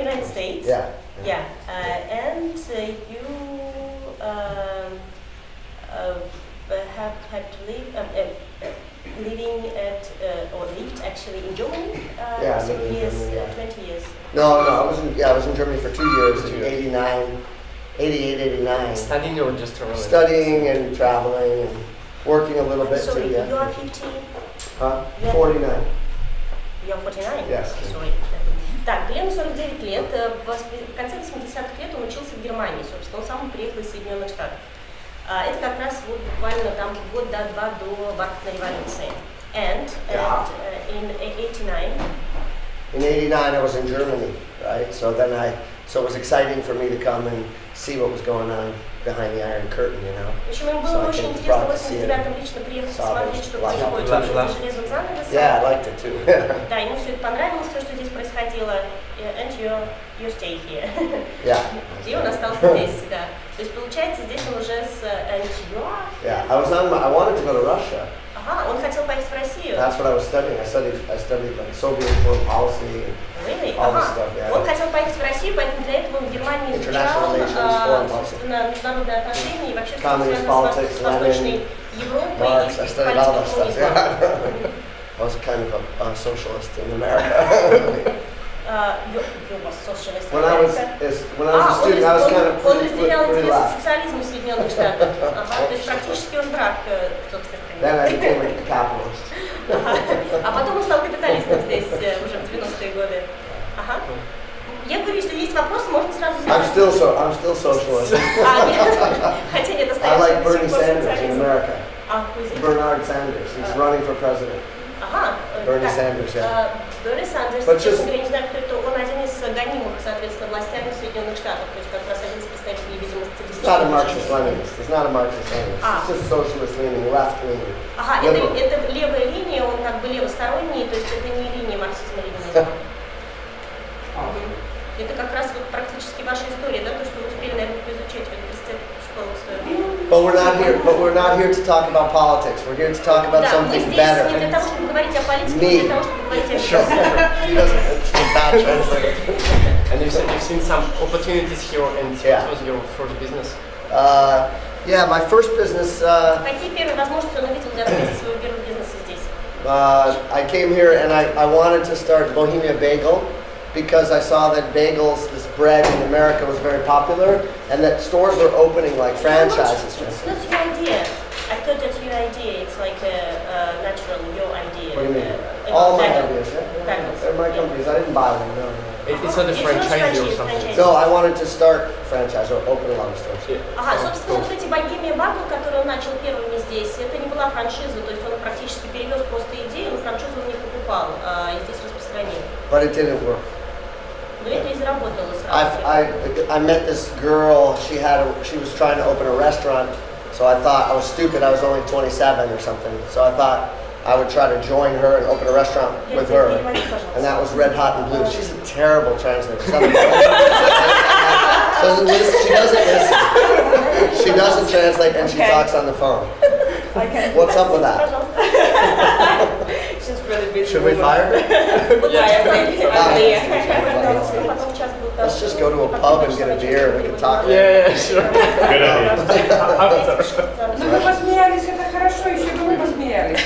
United States. Yeah. Yeah. And you have had to live, living at, or lived actually in Germany. Yeah, so lived in years, Germany, yeah. 20 years. No, I was in Germany for 2 years, in 88, 89. Studying or just traveling? Studying and traveling and working a little bit Sorry, too, yeah. you are 50? Huh? 49. You are 49? Yes. Sorry. Так, Глену 49 лет, в конце 80-х лет он учился в Германии, собственно, он сам приехал из Соединенных Штатов. Это как раз вот буквально там год-два до бархатной революции. And in 89. In 89 I was in Germany, right? So it was exciting for me to come and see what was going on behind the Iron Curtain, you know. В общем, им было очень интересно в 89-м лично приехать посмотреть, что происходит за железным занавесом. Yeah, I liked it too. Да, ему все это понравилось, все, что здесь происходило. And you stay here. Yeah. И он остался здесь, да. То есть получается, здесь он уже с Антиоа. Yeah, I wanted to go to Russia. Ага, он хотел поехать в Россию. That's what I was studying. I studied like Soviet foreign policy and Really? all this stuff. Yeah. Он хотел поехать в Россию, поэтому для этого он в Германии изучал, собственно, международные отношения и вообще что связано с Восточной Европой и с политикой коммунизма. I was kind of a socialist in America. When I was a student, I was kind of он разделял интересы социализма в Соединенных Штатах. То есть практически он враг, собственно. Then I became a capitalist. А потом он стал капиталистом здесь уже в 90-е годы. Ага. Я говорю, если есть вопросы, можно сразу задать. I'm still socialist. Хотя нет, I like Bernie Sanders in America. Who is it? Bernard Sanders. He's running for president. Ага. Bernie Sanders, yeah. Берни Сандерс, честно говоря, не знаю, кто это, он один из гонимых, соответственно, властями в Соединенных Штатах, то есть как раз один из представителей, видимо, It's not a Marxist-Leninist. It's not a Marxist-Leninist. It's just socialist-leaning, left-leaning. Ага, это левая линия, он как бы левосторонний, то есть это не линия марксизма-ленинизма. Это как раз вот практически ваша история, да, то, что вы успели, наверное, изучать в университете школы истории. But we're not here to talk about politics. We're here to talk about something better. Не для того, чтобы говорить о политике, не для того, чтобы говорить о Sure. It's a bad translation. And you've seen some opportunities here, and what was your first business? Yeah, my first business. Какие первые возможности он увидел для развития своего первого бизнеса здесь? I came here and I wanted to start Bohemia Bagel because I saw that bagels, this bread in America was very popular, and that stores were opening like franchises. It's not your idea. I thought that's your idea. It's like a natural, your idea. What do you mean? All my ideas, yeah? They're my companies. I didn't buy them, no. It's not a franchise or something? No, I wanted to start a franchise or open a lot of stores. Ага, собственно, вот эти Bohemia Bagel, которые он начал первыми здесь, это не была франшиза, то есть он практически перевез просто идею, но франшизу он не покупал, и здесь распространил. But it didn't work. Но это и заработало сразу. I met this girl, she was trying to open a restaurant, so I thought, I was stupid, I was only 27 or something, so I thought I would try to join her and open a restaurant with her, and that was Red Hot and Blues. She's a terrible translator. She doesn't listen. She doesn't translate and she talks on the phone. What's up with that? She's really busy. Should we fire her? Let's just go to a pub and get a beer and we can talk. Yeah, sure. Good idea. Ну мы посмеялись, это хорошо, еще бы мы посмеялись.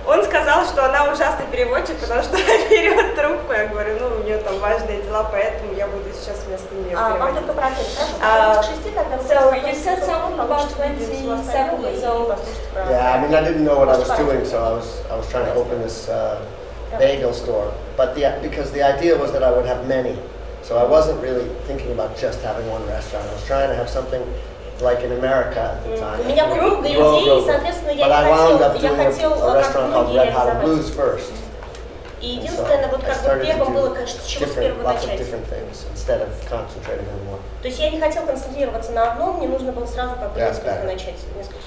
Он сказал, что она ужасный переводчик, потому что она берет трубку. Я говорю, ну, у нее там важные дела, поэтому я буду сейчас вместо нее Вам переводить. только про отель, So you said something about 27 years old. Yeah, I mean, I didn't know what I was doing, so I was trying to open this bagel store. But because the idea was that I would have many, so I wasn't really thinking about just having one restaurant. I was trying to have something like in America at the time. У меня была много идей, и, соответственно, я хотел как многие реализовать. First. И единственное, вот как бы первым было, конечно, с чего с первого начать. То есть я не хотел концентрироваться на одном, мне нужно было сразу как бы несколько начать, несколько.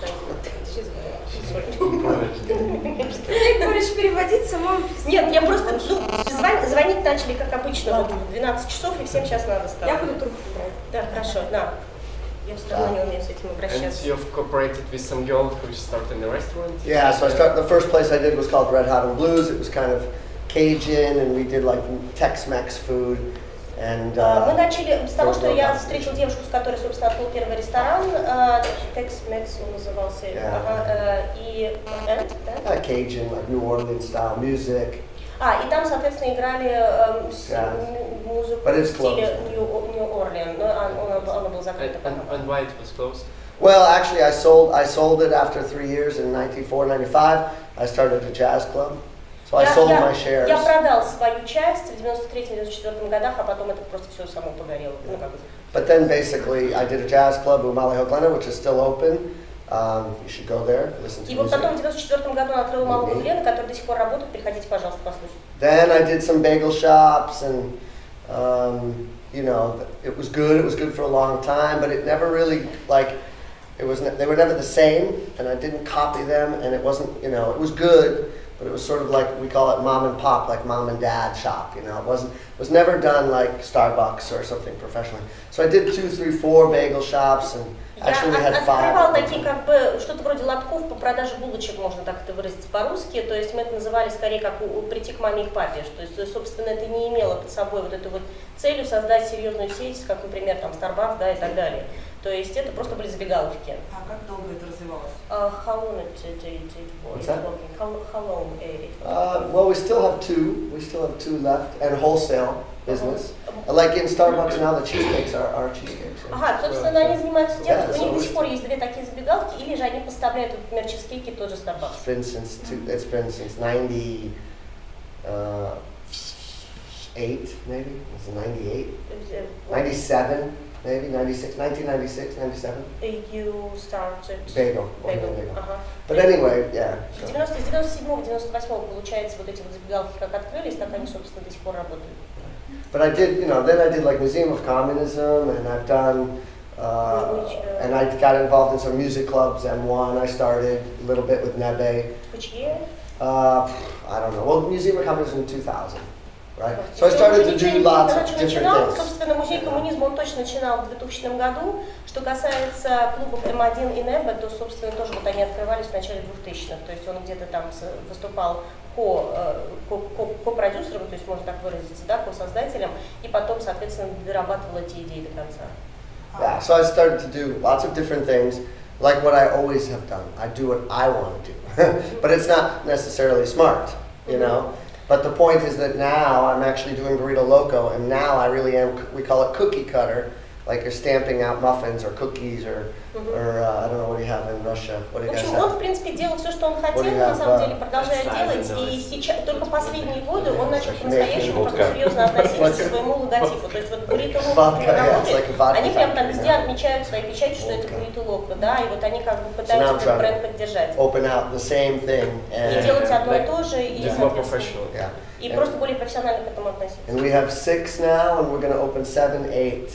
Ты говоришь переводить самому? Нет, я просто, звонить начали, как обычно, вот в 12 часов, и всем сейчас надо стало. Я буду трубку брать. Да, хорошо, да. Я все равно не умею с этим обращаться. And you've cooperated with some girl who started in a restaurant? Yeah, so the first place I did was called Red Hot and Blues. It was kind of Cajun, and we did like Tex-Mex food. And, мы начали с того, что я встретил девушку, с которой, собственно, открыл первый ресторан, Tex-Mex он назывался, и Cajun, like New Orleans style music. И там, соответственно, играли музыку в стиле New Orleans, но она была закрыта. And why it was closed? Well, actually, I sold it after 3 years in 94, 95. I started a jazz club. So I sold my shares. Я продал свою часть в 93-94 годах, а потом это просто все само погорело. But then basically I did a jazz club in Malaya, which is still open. You should go there, listen to music. И вот потом в 94 году он открыл Малую Глена, который до сих пор работает. Приходите, пожалуйста, послушайте. Then I did some bagel shops, and you know, it was good. It was good for a long time, but it never really they were never the same, and I didn't copy them, and it wasn't, you know, it was good. But it was sort of like, we call it mom and pop, like mom and dad shop, you know. It was never done like Starbucks or something professionally. So I did 2, 3, 4 bagel shops, and actually we had 5. Я открывал такие как бы что-то вроде лотков по продаже булочек, можно так это выразить по-русски. То есть мы это называли скорее как прийти к маме и к папе. То есть, собственно, это не имело под собой вот эту вот целью создать серьезную сеть, как, например, там Starbucks, да, и так далее. То есть это просто были забегаловки. А как долго это развивалось? How long it was working? How long it was? Well, we still have 2. We still have 2 left, and wholesale business. Like in Starbucks now, the cheesecakes are cheesecakes. Ага, собственно, они занимаются тем, что у них до сих пор есть 2 такие забегалки, или же они поставляют, например, чизкейки тот же Starbucks. It's been since 98, maybe. It's 98, 97. Maybe 96, 1996, 97. You started bagel. Ага. But anyway, yeah. С 97-98 получается вот эти вот забегалки как открылись, так они, собственно, до сих пор работают. But I did, you know, then I did like Museum of Communism, and I've done, and I got involved in some music clubs. M1, I started a little bit with Nebe. Which year? I don't know. Well, Museum of Communism in 2000. Right? So I started to do lots of different things. Собственно, музей коммунизма он точно начинал в 2000 году. Что касается клубов М1 и НЭБ, то, собственно, тоже вот они открывались в начале 2000-х. То есть он где-то там выступал ко-продюсером, то есть можно так выразиться, да, ко-создателем, и потом, соответственно, дорабатывал эти идеи до конца. Yeah, so I started to do lots of different things, like what I always have done. I do what I want to do, but it's not necessarily smart, you know. But the point is that now I'm actually doing Burrito Loco, and now I really am, we call it cookie cutter, like you're stamping out muffins or cookies or I don't know, what do you have in Russia? What do you guys have? Он, в принципе, делал все, что он хотел, на самом деле, продолжает делать, и сейчас, только последние годы он начал по-настоящему серьезно относиться к своему логотипу. То есть вот Burrito Loco работает, они прям там везде отмечают своей печатью, что это Burrito Loco, да, и вот они как бы пытаются этот бренд поддержать. Open out the same thing. И делать одно и то же, и соответственно. Yeah. И просто более профессионально к этому относиться. And we have 6 now, and we're going to open 7, 8,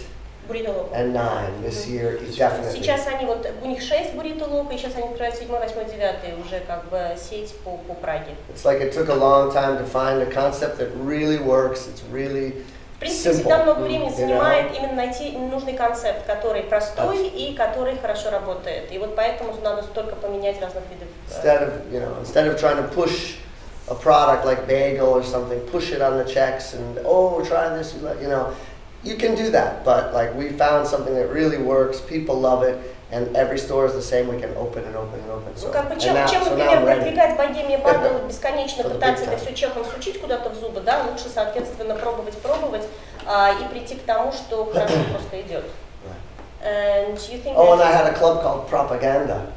and 9 this year, definitely. Сейчас они вот, у них 6 Burrito Loco, и сейчас они открывают 7, 8, 9 уже как бы сеть по Праге. It's like it took a long time to find a concept that really works. It's really В принципе, всегда много времени занимает именно найти нужный концепт, который простой и который хорошо работает. И вот поэтому надо столько поменять разных видов. Instead of trying to push a product like bagel or something, push it on the checks and try this, you know, you can do that. But like we found something that really works, people love it, and every store is the same. We can open and open and open. So, как бы чем, например, продвигать богемия Бабел, бесконечно пытаться это все чехом сучить куда-то в зубы, да, лучше, соответственно, пробовать и прийти к тому, что хорошо просто идет. And I had a club called Propaganda.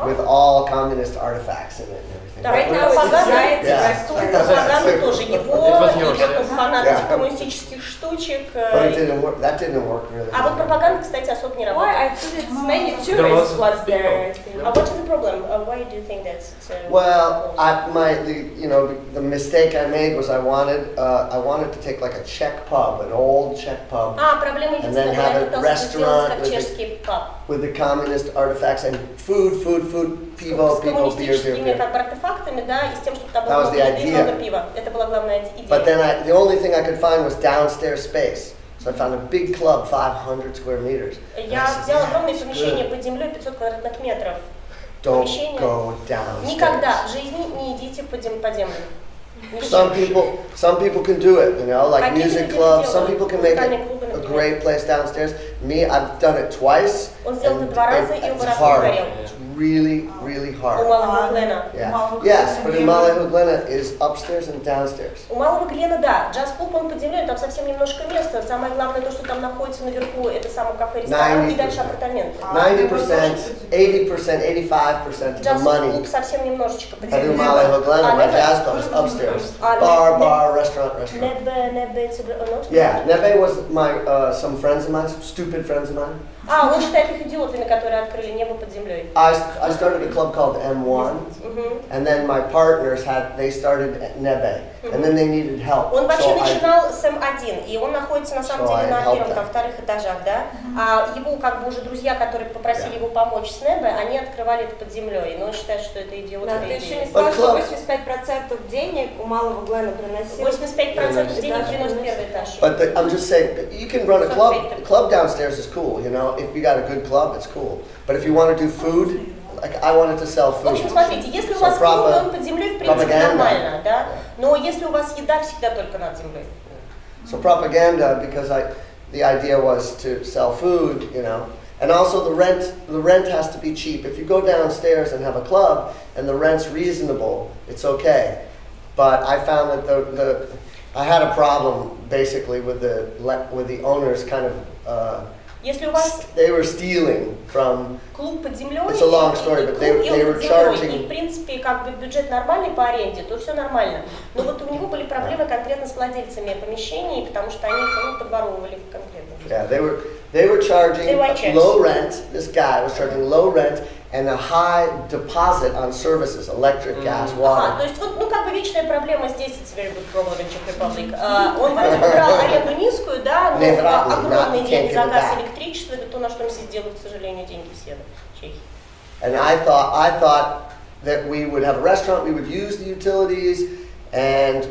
With all communist artifacts in it and everything. Да, пропаганда тоже его, фанат коммунистических штучек. But that didn't work really. А вот пропаганда, кстати, особо не работает. I thought it's many tourists was there. What is the problem? Why do you think that's? Well, the mistake I made was I wanted to take like a Czech pub, an old Czech pub, and then have a restaurant with the communist artifacts and food, pivo, beer. That was the idea. But then the only thing I could find was downstairs space. So I found a big club, 500 square meters. Я взял огромное помещение под землей, 500 квадратных метров. Don't go downstairs. Никогда в жизни не идите по землю. Some people can do it, you know, like music clubs. Some people can make it a great place downstairs. Me, I've done it twice. And it's hard. It's really, really hard. Yeah. Yes, but in Малая Глена is upstairs and downstairs. У Малого Глена, да, джаз-клуб, он под землей, там совсем немножко места. Самое главное то, что там находится наверху, это самое кафе-ресторан и дальше апартаменты. 90%, 80%, 85% of the money. Джаз-клуб совсем немножечко под I do землей. Малая Глена, my jazz club is upstairs. Bar, restaurant. Nebe, Yeah, Nebe was some friends of mine, some stupid friends of mine. Он считает их идиотами, которые открыли небо под землей. I started a club called M1, and then my partners they started at Nebe, and then they needed help. Он вообще начинал с М1, и он находится на самом деле на первом, там, вторых этажах, да? А его как бы уже друзья, которые попросили его помочь с Небе, они открывали это под землей, но он считает, что это идиотская идея. Ты еще не сказал, что 85% денег у Малого Глена приносил. 85% денег приносит первый этаж. But I'm just saying, you can run a club. A club downstairs is cool, you know. If you got a good club, it's cool. But if you want to do food, like I wanted to sell В food. общем, смотрите, если у вас клуб, он под землей, в принципе, нормально, да? Но если у вас еда, всегда только над землей. So propaganda, because the idea was to sell food, you know. And also the rent has to be cheap. If you go downstairs and have a club and the rent's reasonable, it's okay. But I found that I had a problem basically with the owners kind of Если у вас they were stealing from. клуб под землей, It's a long story, but they were charging. И в принципе, как бы бюджет нормальный по аренде, то все нормально. Но вот у него были проблемы конкретно с владельцами помещений, потому что они подворовывали конкретно. Yeah, they were charging low rent. This guy was charging low rent and a high deposit on services, electric, gas, water. То есть вот, ну как бы вечная проблема здесь, it's very good problem in Czech Republic. Он вроде бы брал аренду низкую, да, но огромные деньги за газ и электричество, это то, на что все делают, к сожалению, деньги все в Чехии. And I thought that we would have a restaurant, we would use the utilities, and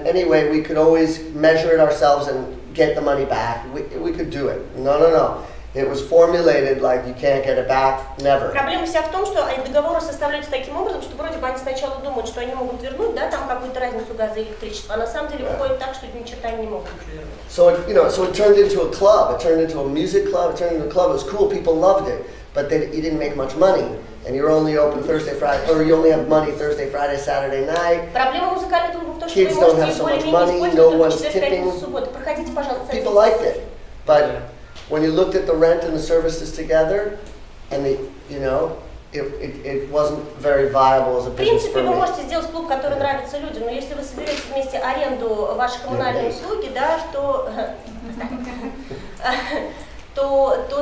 anyway we could always measure it ourselves and get the money back. We could do it. No. It was formulated like you can't get it back, never. Проблема вся в том, что договоры составляются таким образом, что вроде бы они сначала думают, что они могут вернуть, да, там какую-то разницу газа и электричества, а на самом деле выходит так, что ни черта не могут ничего вернуть. So it turned into a club. It turned into a music club. It turned into a club. It was cool. People loved it, but you didn't make much money. And you're only open Thursday, Friday, or you only have money Thursday, Friday, Saturday night. Проблема музыкальных клубов в том, что Kids don't have so much money. No one's tipping. Проходите, пожалуйста. People liked it, but when you looked at the rent and the services together, and it wasn't very viable as a В business принципе, for вы me. можете сделать клуб, который нравится людям, но если вы соберете вместе аренду вашей коммунальной услуги, да, то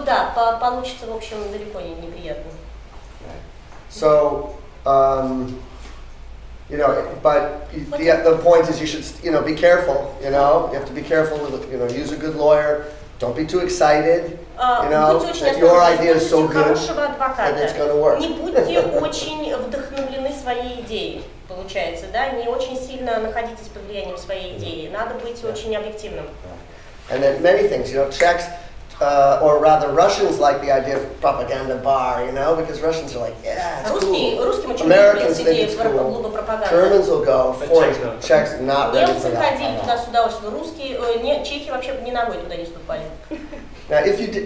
да, получится, в общем, далеко не неприятно. So, but the point is you should, be careful, you have to be careful with, use a good lawyer, don't be too excited, that your idea is so good that it's going to work. Не будьте очень вдохновлены своей идеей, получается, да, не очень сильно находитесь под влиянием своей идеи, надо быть очень объективным. And then many things, Czechs, or rather Russians like the idea of propaganda bar, because Russians are like, yeah, it's cool. Americans think it's cool. Germans will go, Czechs not ready for Немцы ходили туда с удовольствием, русские, чехи вообще ни ногой туда не ступали. Now,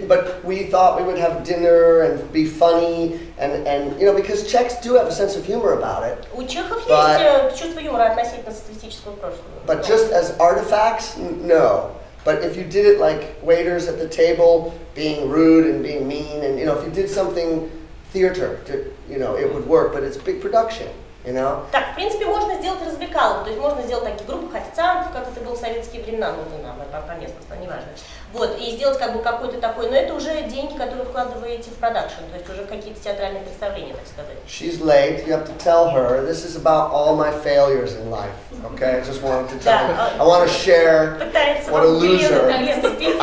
but we thought we would have dinner and be funny, and because Czechs do have a sense of humor about it. У чехов есть чувство юмора относительно социалистического прошлого. But just as artifacts, no. But if you did it like waiters at the table being rude and being mean, and if you did something theater, it would work. But it's big production, Так, в принципе, можно сделать развлекалку, то есть можно сделать такие группы официантов, как это было в советские времена, по местности, неважно. Вот, и сделать как бы какой-то такой, но это уже деньги, которые вкладываете в продакшн, то есть уже какие-то театральные представления, так сказать. She's late, you have to tell her, this is about all my failures in life, okay? I just wanted to tell her, I want to share what a loser I am with you.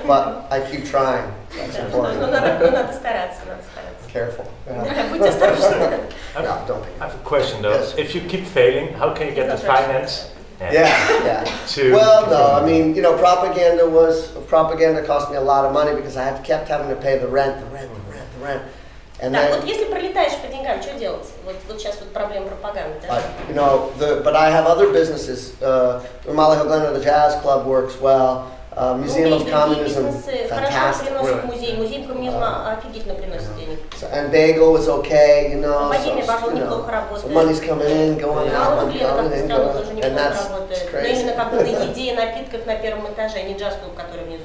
But I keep trying, that's important. Надо стараться. Careful. Будьте осторожны. No, don't be. I have a question though. Yes. If you keep failing, how can you get the finance? Yeah. To well, no, I mean, propaganda cost me a lot of money because I kept having to pay the rent. And Так, then, вот если пролетаешь по деньгам, что делать? Вот сейчас вот проблема пропаганды, да? you know, but I have other businesses. The Jazz Club works well. Museum of Communism, fantastic. Приносит музей коммунизма офигительно приносит денег. And Bagel was okay, you know. So money's coming in, going out, Глен, как ни странно, тоже and неплохо that's работает. Но crazy. именно как бы на еде и напитках на первом этаже, а не джаз-клуб, который внизу.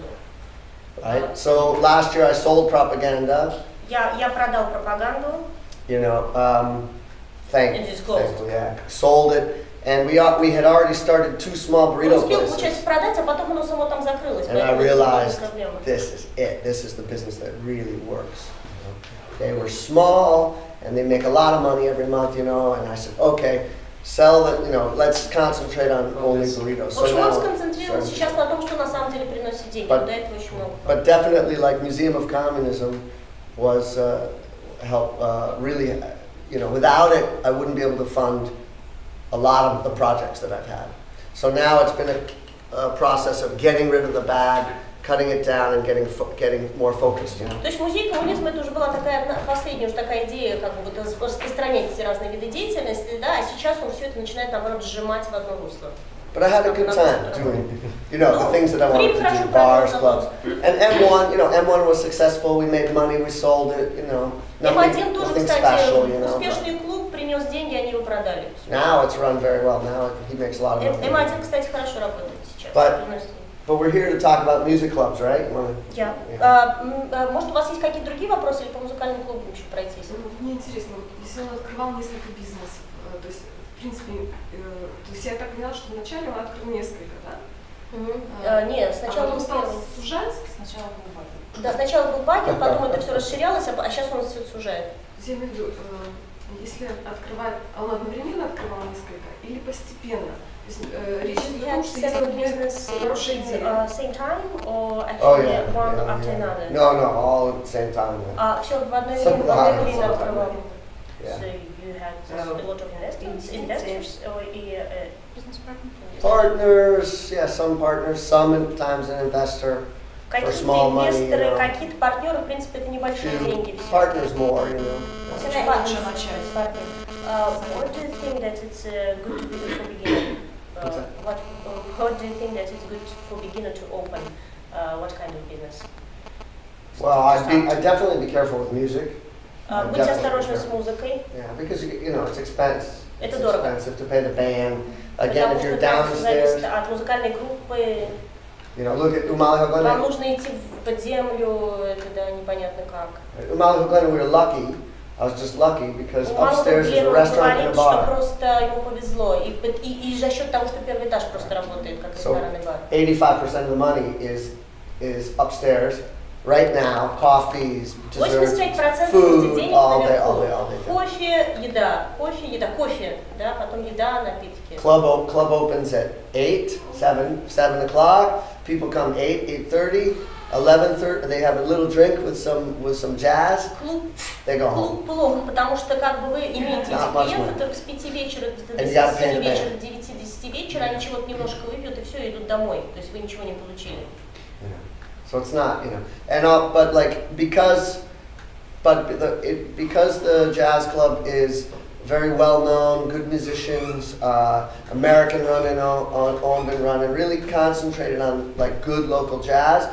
Right. So last year I sold propaganda. Я продал пропаганду. You know, It is closed. thankfully, yeah, sold it, and we had already started 2 small Он burrito успел, places. получается, продать, а потом оно само там закрылось. And I поэтому realized проблема. this is it. This is the business that really works. They were small and they make a lot of money every month, you know. And I said, okay, sell the, you know, let's concentrate on only burritos. В общем, он сконцентрировался сейчас на том, что на самом деле приносит деньги. До этого очень много. But definitely, like Museum of Communism was really, you know, without it, I wouldn't be able to fund a lot of the projects that I've had. So now it's been a process of getting rid of the bag, cutting it down, and getting more focused, you know. То есть музей коммунизма это уже была такая последняя уже такая идея, как бы вот распространять эти разные виды деятельности, да, а сейчас он все это начинает наоборот сжимать в одно русло. But I had a good time doing, you know, the things that I wanted to do, bars, clubs. And M1, you know, M1 was successful. We made money. We sold it. You know, М1 тоже, nothing кстати, special, you know. успешный клуб, принес деньги, они его продали. Now it's run very well. Now he makes a lot of money. М1, кстати, хорошо работает сейчас. But we're here to talk about music clubs, right? Yeah. Может, у вас есть какие-то другие вопросы или по музыкальным клубам еще пройтись? Мне интересно, если он открывал несколько бизнесов, то есть, в принципе, то есть я так поняла, что вначале он открыл несколько, да? Нет, сначала он был стал первый. сужать, сначала был багер. Да, сначала был багер, потом это все расширялось, а сейчас он все сужает. То есть я имею в виду, если открывает, он одновременно открывал несколько или постепенно? То есть речь идет о том, что если, например, хорошая идея. Same time or actually one after another? No, all at the same time. Все в одно время открывал. Yeah. So you had a lot of investors or business partners? Partners, yeah, some partners, sometimes an investor for small money, you know. Какие-то партнеры, в принципе, это небольшие деньги. Partners more, you know. What do you think that it's good to be for beginner? What do you think that it's good for beginner to open? What kind of business? Well, I'd definitely be careful with music. Будьте осторожны с музыкой. Yeah, because you know it's expensive. Это It's дорого. expensive to pay the band. Again, Потому if you're что зависит downstairs, от музыкальной группы. you know, look at Umali Вам Hoglan. нужно идти под землю, это да, непонятно как. Umali Hoglan, we were lucky. I was just lucky because Мало upstairs is a Глену restaurant and a говорит, что bar. просто ему повезло. И за счет того, что первый этаж просто работает как ресторан и бар. 85% of the money is upstairs. Right now, coffees, desserts, 85% food, денег all day. наверху. Кофе, еда, да, потом еда, напитки. Club opens at 8, 7 o'clock. People come 8, 8:30, 11:30. They have a little drink with some jazz. They go home. Клуб плохо, потому что как бы вы имеете клиентов только с 5 вечера до 7 вечера, до 9-10 вечера, они чего-то немножко выпьют и все, и идут домой. То есть вы ничего не получили. So it's not, you know, and but like because the jazz club is very well known, good musicians, American run and owned and run, and really concentrated on like good local jazz.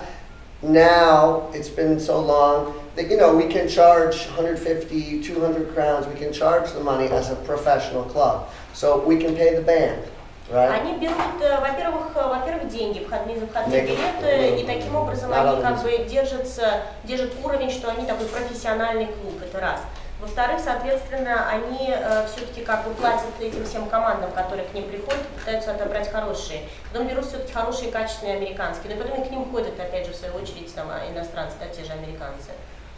Now it's been so long that, you know, we can charge 150, 200 crowns. We can charge the money as a professional club, so we can pay the band. Right. Они берут, во-первых, деньги, входные билеты, и таким образом они как бы держат уровень, что они такой профессиональный клуб, это раз. Во-вторых, соответственно, они все-таки как бы платят этим всем командам, которые к ним приходят, пытаются отобрать хорошие. Потом берут все-таки хорошие, качественные американские, но потом и к ним ходят, опять же, в свою очередь, там, иностранцы, да, те же американцы.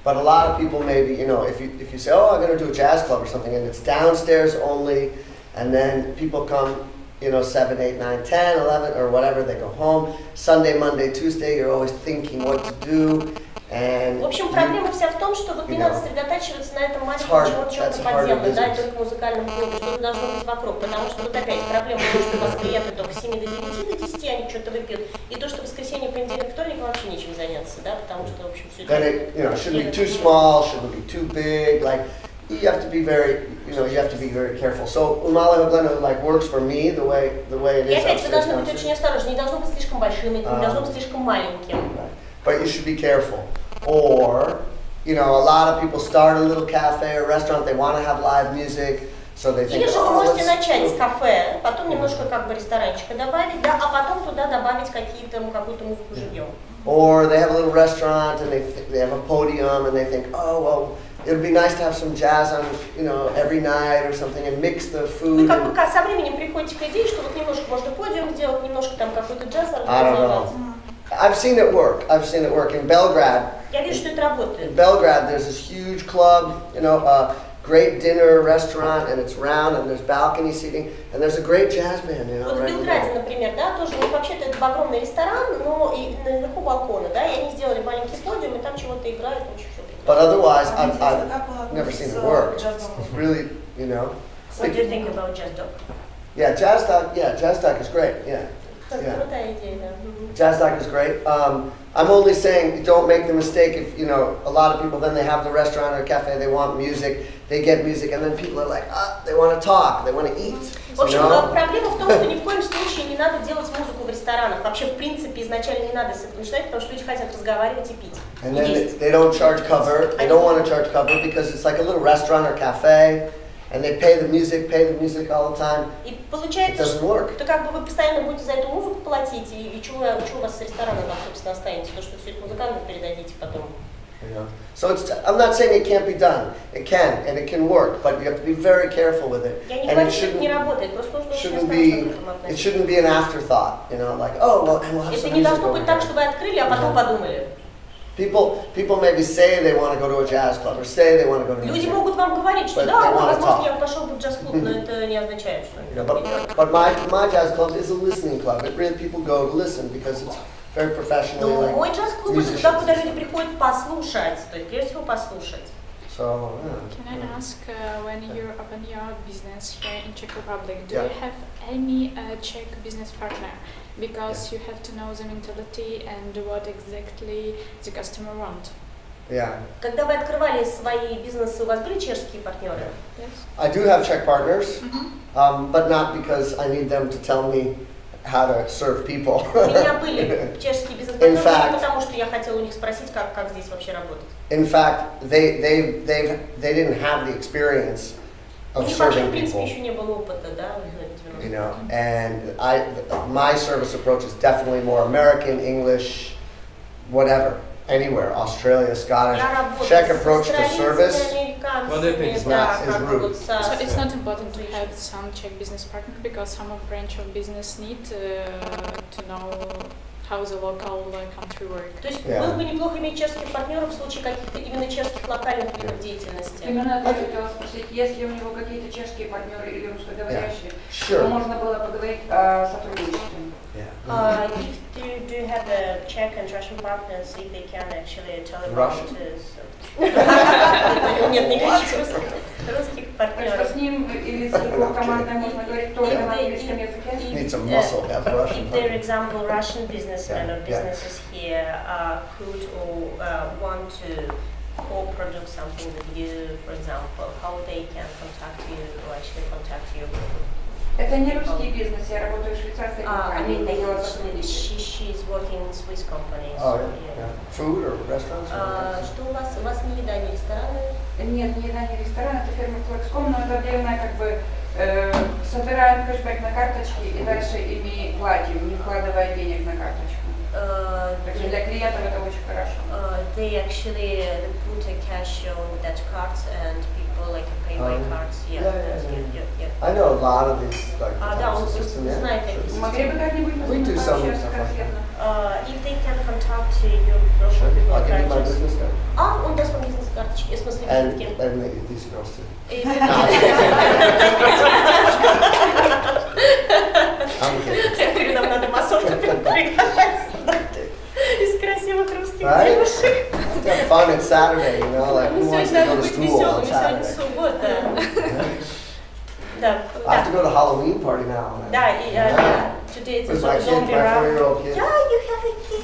But a lot of people maybe, you know, if you say, oh, I'm going to do a jazz club or something, and it's downstairs only, and then people come, you know, 7, 8, 9, 10, 11, or whatever, they go home. Sunday, Monday, Tuesday, you're always thinking what to do. And в общем, проблема вся в том, что вот не надо сосредотачиваться на этом маленьком чего-то подземном, да, и только музыкальном клубе, что-то должно быть вокруг, потому что вот опять проблема в том, что у вас клиенты только с 7 до 9, до 10 они что-то выпьют, и то, что в воскресенье, понедельник, вторник вам вообще нечем заняться, да, потому что, в общем, все Then it, shouldn't be too small, shouldn't be too big. Like, you have to be very, you have to be very careful. So малое Глен like works for me the way it И is. опять, вы должны быть очень осторожны, не должно быть слишком большим, не должно быть слишком маленьким. But you should be careful. Or, a lot of people start a little cafe or restaurant, they want to have live music, so they think, Или же вы можете начать с кафе, потом немножко как бы ресторанчика добавить, да, а потом туда добавить какую-то музыку живьем. Or they have a little restaurant and they have a podium and they think, oh, well, it would be nice to have some jazz on, every night or something and mix the food. Вы как бы со временем приходите к идее, что вот немножко можно подиум сделать, немножко там какой-то джаз I don't know. I've seen it work. In Belgrade. Я вижу, что это работает. In Belgrade, there's this huge club, a great dinner restaurant, and it's round, and there's balcony seating, and there's a great jazz band, Вот в Белграде, например, да, тоже, вообще-то это огромный ресторан, но и наверху балкона, да, и они сделали маленький подиум, и там чего-то играют, очень все прекрасно. But otherwise, I've never seen it work. It's really, What do you think about jazz doc? Yeah, jazz doc is great, yeah. Крутая идея, да. Jazz doc is great. I'm only saying don't make the mistake if, a lot of people then they have the restaurant or cafe, they want music, they get music, and then people are like, they want to talk, they want to eat. В общем, проблема в том, что ни в коем случае не надо делать музыку в ресторанах. Вообще, в принципе, изначально не надо с этого начинать, потому что люди хотят разговаривать и пить. And then they don't charge cover, they don't want to charge cover because it's like a little restaurant or cafe. And they pay the music all the time. И получается, что как бы вы постоянно будете за эту музыку платить, и что у вас с ресторана там, собственно, останется, то, что все это музыкантам передадите потом. So I'm not saying it can't be done. It can, and it can work, but you have to be very careful with it. Я не говорю, что это не работает, просто нужно очень осторожно к этому относиться. It shouldn't be an afterthought, like, oh, well, and we'll have Это some не music должно over быть так, here. что вы открыли, а потом подумали. People maybe say they want to go to a jazz club or say they want to go to a Люди music. могут вам говорить, что да, возможно, я пошел бы в джаз-клуб, но это не означает, что они там идут. But my jazz club is a listening club. It really people go to listen because it's very professionally like Мой джаз-клуб это туда, куда люди приходят послушать, то есть прежде всего послушать. So, Can I ask, when you open your business here in Czech Republic, do you have any Czech business partner? Because you have to know the mentality and what exactly the customer want. Yeah. Когда вы открывали свои бизнесы, у вас были чешские партнеры? Yes. I do have Czech partners, but not because I need them to tell me how to serve people. У меня были чешские бизнес-партнеры, потому что я хотела у них спросить, как здесь вообще работать. In fact, they didn't have the experience of serving в принципе, people. еще не было опыта, да, And my service approach is definitely more American, English, whatever, anywhere, Australia, Scottish. Czech approach to service is rude. So it's not important to have some Czech business partner because some of branch of business need to know how the local country work. То есть было бы неплохо иметь чешских партнеров в случае каких-то именно чешских локальных видов деятельности. Именно это хотела спросить, если у него какие-то чешские партнеры или русскоговорящие, то можно было поговорить о сотрудничестве. If do you have a Czech and Russian partners, if they can actually tell Russian? Нет, никаких русских партнеров. Что с ним или с его командой можно говорить только на английском языке? Need some muscle, have Russian. If, for example, Russian businessmen or businesses here could or want to co-produce something with you, for example, how they can contact you or actually contact you? Это не русский бизнес, я работаю в швейцарской компании. She's working in Swiss companies. Oh, yeah. Food or restaurants? Что у вас не еда, не рестораны? Нет, не еда, не ресторан, это фирма Флексcom, но это отдельная собираем кэшбэк на карточки и дальше ими платим, не вкладывая денег на карточку. Так что для клиентов это очень хорошо. They actually put a cash on that cards and people like pay by cards. Yeah. I know a lot of these like Да, он systems. знает эти Могли бы как-нибудь пообщаться конкретно? If they can contact you, local people I'll give you my business card. Он даст вам бизнес-карточки, в смысле And визитки. these girls too. Теперь нам надо массовку приглашать из красивых русских девушек. Have fun. It's Saturday, like who wants to go to school on Сегодня Saturday? суббота. Да. I have to go to Halloween party now. Да, today it's a With my kid, zombie my rap. 4-year-old kid. Yeah, you have a kid.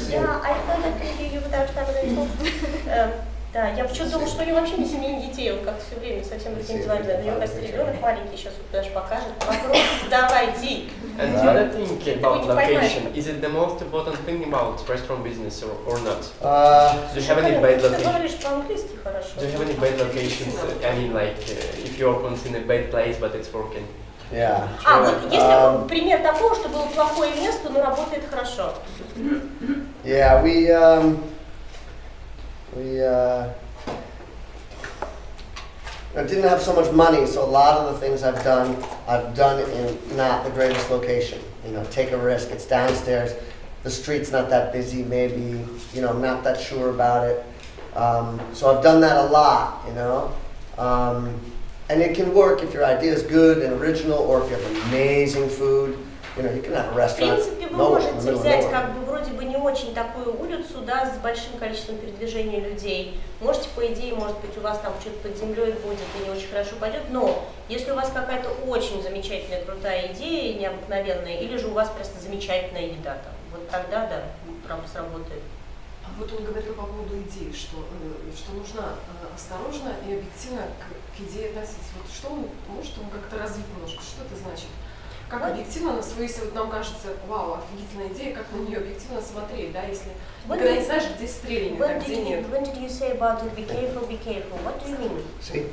Yeah, Yeah, I thought I could hear you without having a Да, я почему-то думала, что у него вообще не семейных детей, он как все время совсем другим делами. У него, кажется, ребенок маленький, сейчас вот даже покажет. Вопрос давайте. And the other thing about location, is it the most important thing about restaurant business or not? Do you have any bad Ты location? говоришь по-английски хорошо. Do you have any bad locations? I mean, like if you open in a bad place but it's working. Yeah. Вот если пример такого, что было плохое место, но работает хорошо. Yeah, we I didn't have so much money, so a lot of the things I've done in not the greatest location. You know, take a risk. It's downstairs. The street's not that busy. Maybe, you know, I'm not that sure about it. So I've done that a lot. You know, and it can work if your idea is good and original, or if you have amazing food. You know, you can have a В restaurant. принципе, вы можете взять как бы вроде бы не очень такую улицу, да, с большим количеством передвижения людей. Можете, по идее, может быть, у вас там что-то под землей будет и не очень хорошо пойдет, но если у вас какая-то очень замечательная, крутая идея, необыкновенная, или же у вас просто замечательная еда там, вот тогда, да, правда, сработает. А вот он говорил по поводу идеи, что нужно осторожно и объективно к идее относиться. Вот что он, может он как-то развить немножко, что это значит? Как объективно на свою, если вот нам кажется, вау, офигительная идея, как на нее объективно смотреть, да, если когда не знаешь, где стрельнет, а где нет. When did you say about it, be careful, be careful? What do you mean? See?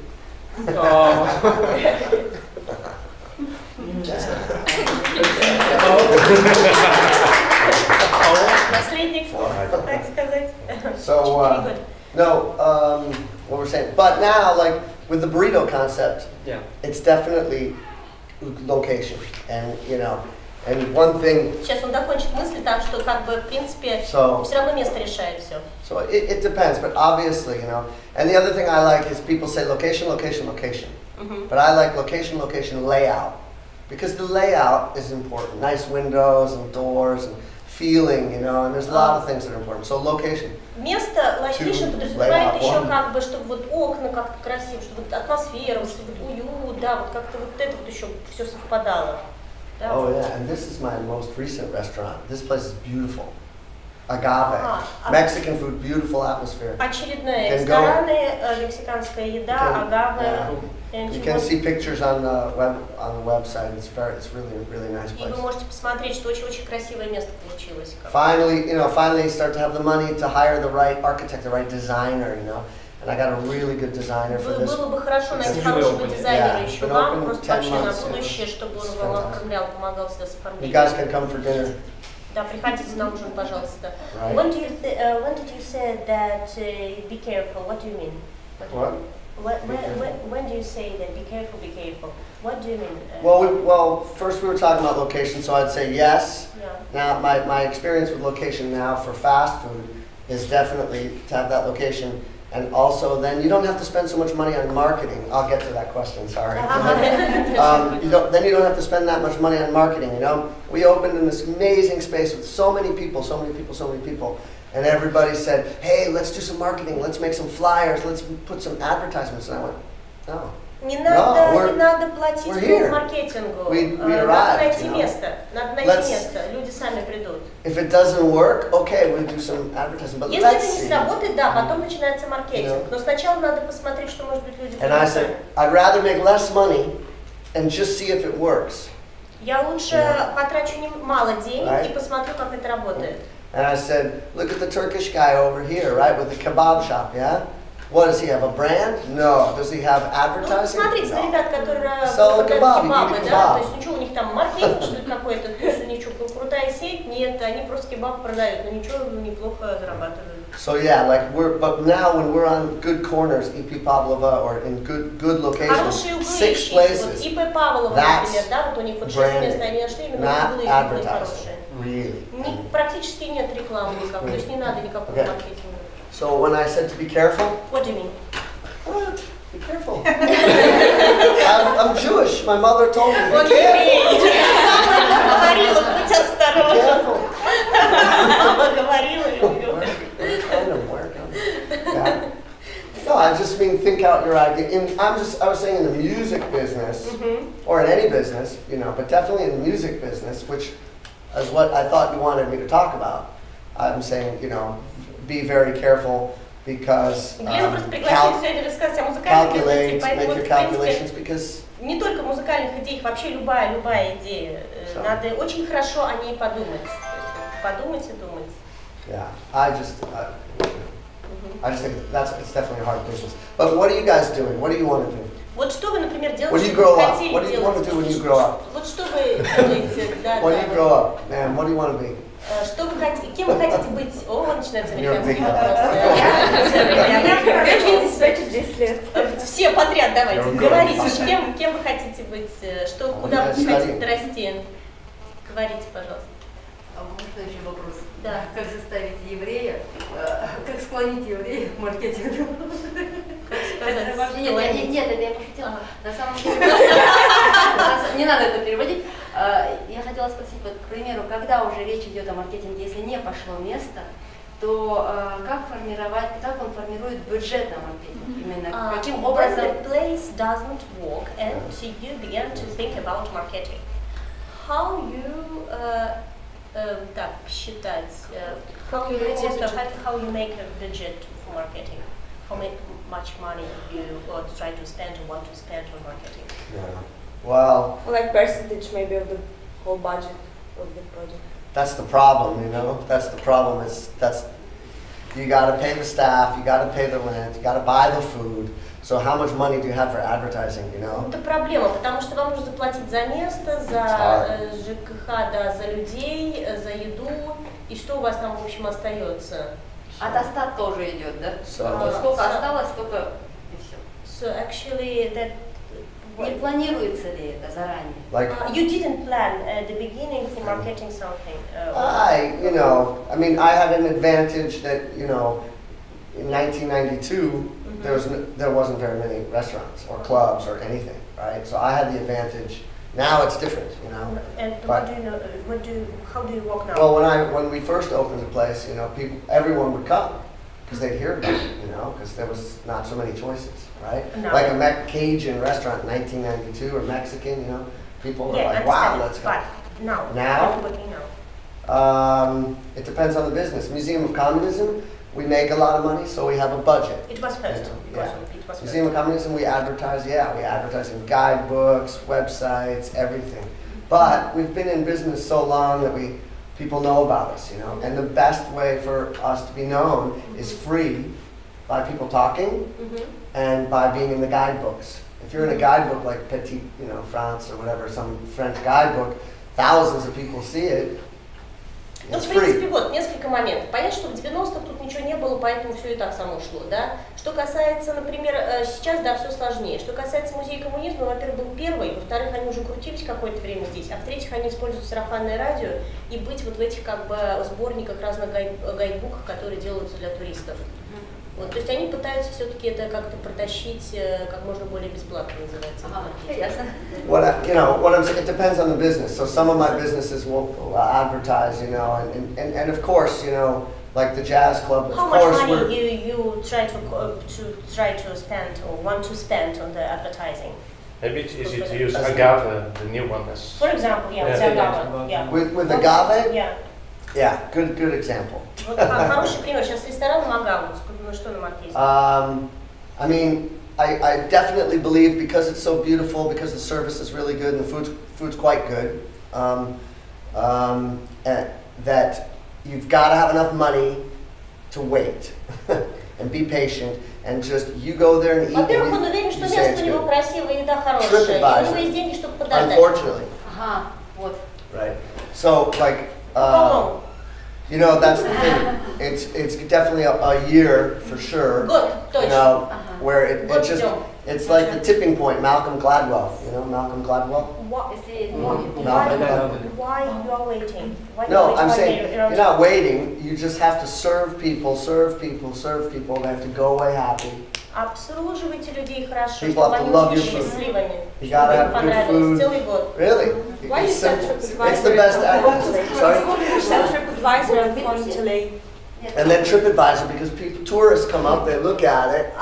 Наследник, так сказать. So, what we're saying, but now, like with the burrito concept, Yeah. it's definitely location, and you know, and one thing. Сейчас он закончит мысль, так что как бы в принципе So, все равно место решает все. So it depends, but obviously, you know. And the other thing I like is people say location, location, location. But I like location, location, layout. Because the layout is important. Nice windows and doors and feeling, you know, and there's a lot of things that are important. So location. Место, location подразумевает еще как бы, чтобы вот окна как-то красиво, чтобы вот атмосфера, чтобы вот уют, да, вот как-то вот это вот еще все совпадало. Да? Oh yeah, and this is my most recent restaurant. This place is beautiful. Agave. Mexican food, beautiful atmosphere. Очередные рестораны, мексиканская еда, агаве. You can see pictures on the website. It's really nice place. И вы можете посмотреть, что очень красивое место получилось. Finally, you start to have the money to hire the right architect, the right designer, you know. And I got a really good designer for this. Было бы хорошо найти хорошего дизайнера еще вам, просто вообще на будущее, чтобы он вам оформлял, помогал всегда с оформлением. You guys can come for dinner. Да, приходите на ужин, пожалуйста. Right. When did you say that be careful? What do you mean? What? When do you say that be careful, be careful? What do you mean? Well, first we were talking about location, so I'd say yes. Yeah. Now, my experience with location now for fast food is definitely to have that location. And also, then you don't have to spend so much money on marketing. I'll get to that question, sorry. You don't have to spend that much money on marketing, you know. We opened in this amazing space with so many people. And everybody said, hey, let's do some marketing, let's make some flyers, let's put some advertisements. And I went, no. Не надо платить по маркетингу. Надо найти место. Люди сами придут. If it doesn't work, okay, we'll do some advertising. But если это не сработает, да, потом начинается маркетинг. Но сначала надо посмотреть, что может быть люди. And I said, I'd rather make less money and just see if it works. Я лучше потрачу мало денег и посмотрю, как это работает. And I said, look at the Turkish guy over here, right, with the kebab shop, yeah? What, does he have a brand? No. Does he have advertising? Смотрите на ребят, которые продают кебабы, да, то есть ничего у них там маркетинг, что ли, какой-то, то есть у них что, крутая сеть? Нет, они просто кебаб продают, но ничего, неплохо зарабатывают. So yeah, but now when we're on good corners, EP Pavlova, or in good locations, 6 places, ИП Павлова, например, да, вот у них вот 6 мест, они нашли именно углы хорошие. Really. Практически нет рекламы никакой, то есть не надо никакого маркетинга. So when I said to be careful, what do you mean? What? Be careful. I'm Jewish. My mother told me. Be careful. Мама говорила, будь осторожен. Мама говорила. No, I I just mean think out your idea. I was saying in the music business, or in any business, you know, but definitely in the music business, which is what I thought you wanted me to talk about. I'm saying, you know, be very careful because calculate, make your calculations because не только музыкальных идей, вообще любая идея. Надо очень хорошо о ней подумать. Подумать и думать. Yeah, I just think it's definitely a hard business. But what are you guys doing? What do you want to do? Вот что вы, например, делаете? When you grow up, what do you want to do when you grow up? Вот что вы делаете? When you grow up, man, what do you want to be? Что вы хотите? Кем вы хотите быть? О, начинается американский вопрос. 10 лет. Все подряд давайте. Говорите, кем вы хотите быть? Что, куда вы хотите расти? Говорите, пожалуйста. А можно еще вопрос? Да. Как заставить еврея, как склонить еврея к маркетингу? Нет, это я пошутила. На самом деле, не надо это переводить. Я хотела спросить, вот, к примеру, когда уже речь идет о маркетинге, если не пошло место, то как он формирует бюджет на маркетинг? Именно каким образом? When the place doesn't work and you begin to think about marketing, how you так считать, how you make a budget for marketing, how much money you try to spend or want to spend on marketing? Yeah. Well, Like percentage maybe of the whole budget of the project. that's the problem, you know. That's the problem. You got to pay the staff, you got to pay the rent, you got to buy the food. So how much money do you have for advertising, you know? Это проблема, потому что вам нужно заплатить за место, за ЖКХ, да, за людей, за еду, и что у вас там, в общем, остается? От остатка тоже идет, да? So, Сколько осталось, столько и все. So actually that Не планируется ли это заранее? like, you didn't plan at the beginning for marketing something. I mean, I had an advantage that, you know, in 1992, there wasn't very many restaurants or clubs or anything, right? So I had the advantage. Now it's different, you know. And But- how do you work now? Well, when we first opened the place, you know, everyone would come because they'd hear about it, you know, because there was not so many choices, right? No. Like a Cajun restaurant in 1992 or Mexican, you know, people were like, wow, let's go. But now? Now? How are you working now? It depends on the business. Museum of Communism, we make a lot of money, so we have a budget. It was first. Yeah. It was Museum of Communism, we advertise in guidebooks, websites, everything. But we've been in business so long that people know about us, you know. And the best way for us to be known is free, by people talking and by being in the guidebooks. If you're in a guidebook like Petit, you know, France or whatever, some French guidebook, thousands of people see it. Ну, в принципе, вот, несколько моментов. Понятно, что в 90-х тут ничего не было, поэтому все и так само шло, да. Что касается, например, сейчас, да, все сложнее. Что касается музея коммунизма, во-первых, был первый, во-вторых, они уже крутились какое-то время здесь, а в-третьих, они используют сарафанное радио и быть вот в этих, как бы, сборниках разных гайдбуках, которые делаются для туристов. Вот, то есть они пытаются все-таки это как-то протащить как можно более бесплатно, называется. Ясно. What I'm saying, it depends on the business. So some of my businesses will advertise, you know, and of course, you know, like the jazz club. Of How course, much money you try to spend or want to spend on the advertising? Maybe it's easy to use agave, the new one. For example, yeah, with agave, yeah. With agave? Yeah. Yeah, good example. Вот хороший пример. Сейчас с рестораном агave. Ну что на маркете? I mean, I definitely believe because it's so beautiful, because the service is really good and the food's quite good, that you've got to have enough money to wait and be patient and just you go there and eat. Во-первых, он уверен, что место у него красивое, еда хорошая, и у него есть деньги, чтобы подождать. Unfortunately. Ага, вот. Right. So like. You know, that's the thing. It's definitely a year for sure. You know, where it's like the tipping point. Malcolm Gladwell. You know Malcolm Gladwell? Why you are waiting? No, I'm saying you're not waiting. You just have to serve people. They have to go away happy. Обслуживайте людей хорошо, People чтобы have to они love ушли your food. счастливыми, You чтобы gotta им have good понравилось food. целый год. Really? Why It's is that simple. TripAdvisor It's the best. Sorry. TripAdvisor and Fondly And then TripAdvisor, because tourists come up, they look at it,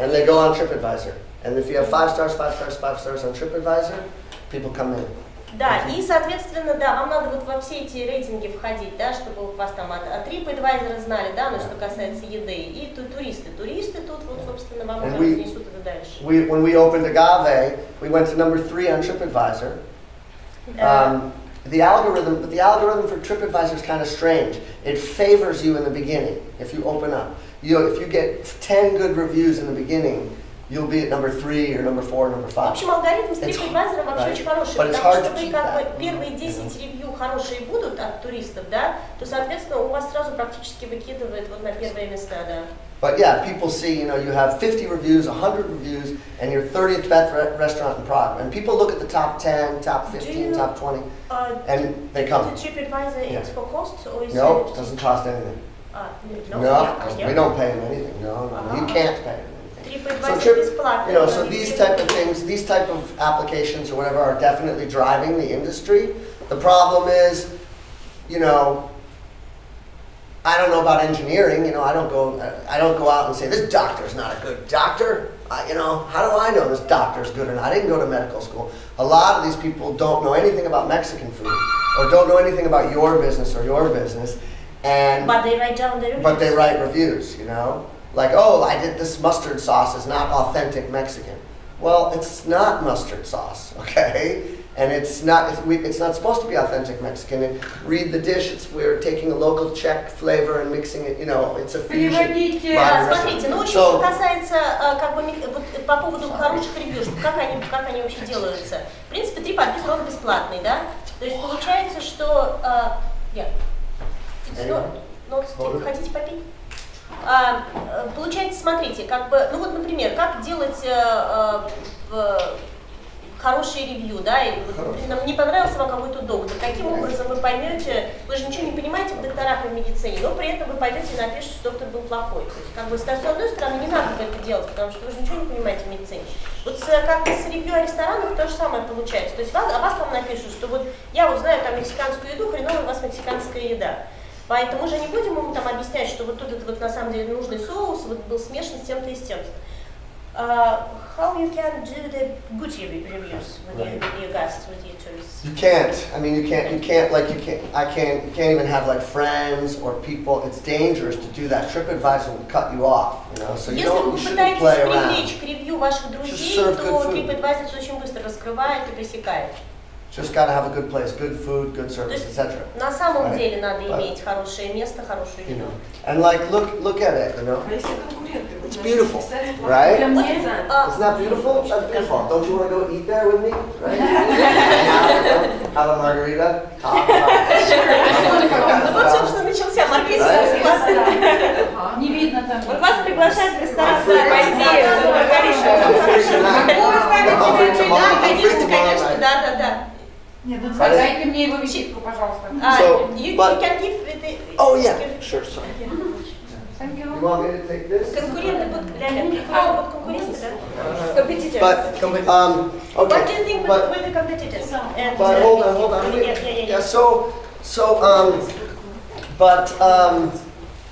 and they go on TripAdvisor. And if you have 5 stars, 5 stars, 5 stars on TripAdvisor, people come in. Да, и, соответственно, да, вам надо вот во все эти рейтинги входить, да, чтобы у вас там от TripAdvisor знали, да, но что касается еды, и туристы. Туристы тут вот, собственно, вам уже разнесут это дальше. When we opened Agave, we went to number 3 on TripAdvisor. The algorithm for TripAdvisor is kind of strange. It favors you in the beginning if you open up. If you get 10 good reviews in the beginning, you'll be at number 3 or number 4 or number 5. В общем, алгоритм с TripAdvisor вообще очень хороший, потому что вы как бы первые 10 ревью хорошие будут от туристов, да, то, соответственно, у вас сразу практически выкидывает вот на первые места, да. But yeah, people see, you have 50 reviews, 100 reviews, and your 30th best restaurant in Prague. And people look at the top 10, top 15, top 20, and they come. TripAdvisor is for cost or is no, it doesn't cost anything. No, we don't pay them anything. No, you can't pay them. So these type of things, these type of applications or whatever are definitely driving the industry. The problem is, I don't know about engineering. I don't go out and say this doctor is not a good doctor. How do I know this doctor is good or not? I didn't go to medical school. A lot of these people don't know anything about Mexican food or don't know anything about your business or your business, but they write down the reviews. But they write reviews, Like, oh, I did this mustard sauce is not authentic Mexican. Well, it's not mustard sauce, okay? And it's not supposed to be authentic Mexican. And read the dish, we're taking a local Czech flavor and mixing it, it's a fusion. Смотрите, очень что касается по поводу хороших ревью, как они вообще делаются. В принципе, TripAdvisor он бесплатный, да? То есть получается, что хотите попить? Получается, смотрите, например, как делать хорошие ревью, да, и нам не понравился вам какой-то доктор, каким образом вы поймете, вы же ничего не понимаете в докторах и в медицине, но при этом вы пойдете и напишете, что доктор был плохой. То есть, с одной стороны, не надо это делать, потому что вы же ничего не понимаете в медицине. Вот как с ревью о ресторанах то же самое получается. То есть о вас там напишут, что вот я знаю там мексиканскую еду, хреновая у вас мексиканская еда. Поэтому мы же не будем ему там объяснять, что вот тут это на самом деле нужный соус был смешан с тем-то и с тем-то. How you can do the good reviews with your guests, with your tourists? You can't. I mean, you can't even have like friends or people. It's dangerous to do that. TripAdvisor will cut you off, So you shouldn't play around. Если вы пытаетесь привлечь к ревью ваших друзей, то TripAdvisor очень быстро раскрывает и пресекает. Just gotta have a good place, good food, good service, etc. На самом деле надо иметь хорошее место, хорошую еду. And like, look at it, It's beautiful, right? It's not beautiful? That's beautiful. Don't you want to go eat there with me? Right? Have a margarita? Вот, собственно, начался маркетинг. Не видно там. Вот вас приглашают в ресторан пойти. Конечно, да. Нет, дайте мне его визитку, пожалуйста. You can give the... Oh yeah, sure, sorry. Thank you. You want me to take this? Конкуренты будут, конкуренты, да? Competitors. Okay. What do you think with the competitors? But hold on.